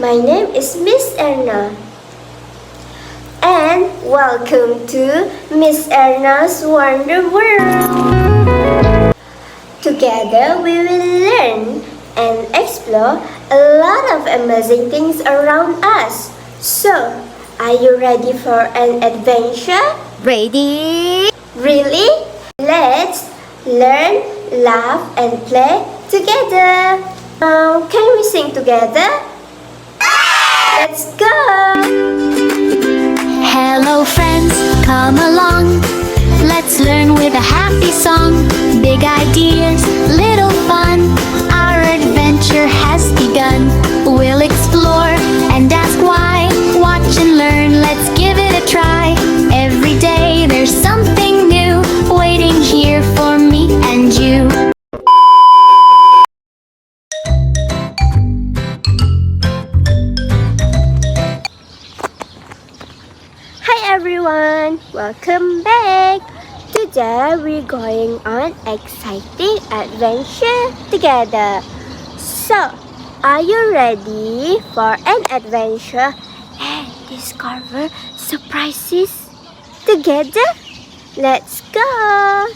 My name is Miss Erna. And welcome to Miss Erna's Wonder World. Together we will learn and explore a lot of amazing things around us. So, are you ready for an adventure? Ready? Really? Let's learn, laugh, and play together. Now, can we sing together? Let's go! Hello friends, come along. Let's learn with a happy song. Big ideas, little fun. Our adventure has begun. We'll explore and ask why. Watch and learn, let's give it a try. Every day there's something new waiting here for me and you. Hi everyone, welcome back. Today we're going on exciting adventure together. So, are you ready for an adventure and discover surprises together? Let's go.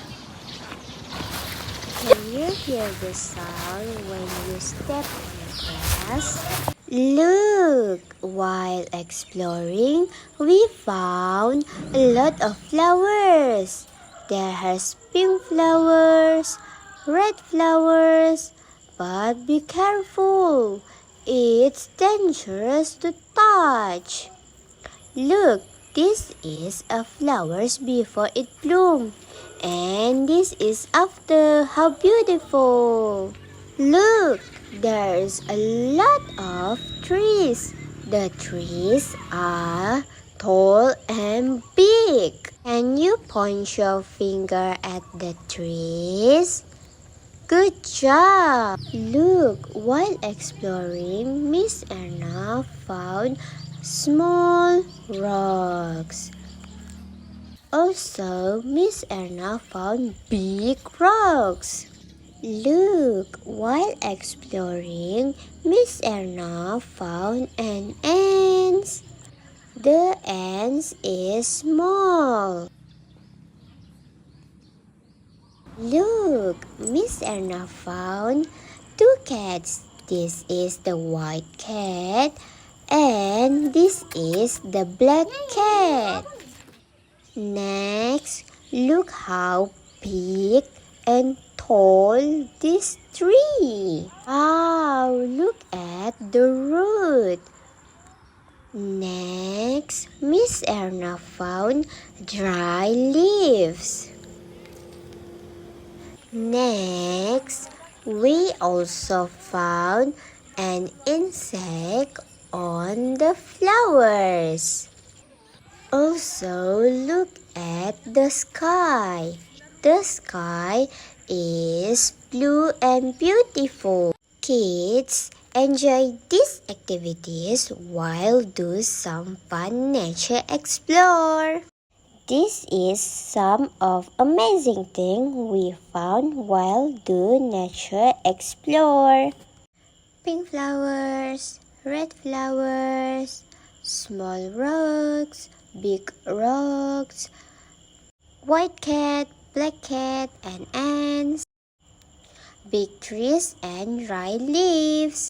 Can you hear the sound when you step on the grass? Look! While exploring, we found a lot of flowers. There has pink flowers, red flowers, but be careful. It's dangerous to touch. Look, this is a flowers before it bloom. And this is after. How beautiful! Look, there's a lot of trees. The trees are tall and big. Can you point your finger at the trees? Good job! Look, while exploring, Miss Erna found small rocks. Also, Miss Erna found big rocks. Look, while exploring, Miss Erna found an ant. The ant is small. Look, Miss Erna found two cats. This is the white cat and this is the black cat. Next, look how big and tall this tree. Wow, look at the root. Next, Miss Erna found dry leaves. Next, we also found an insect on the flowers. Also, look at the sky. The sky is blue and beautiful. Kids, enjoy these activities while do some fun nature explore. This is some of amazing things we found while do nature explore. Pink flowers, red flowers, small rocks, big rocks, white cat, black cat, and ants, big trees and dry leaves.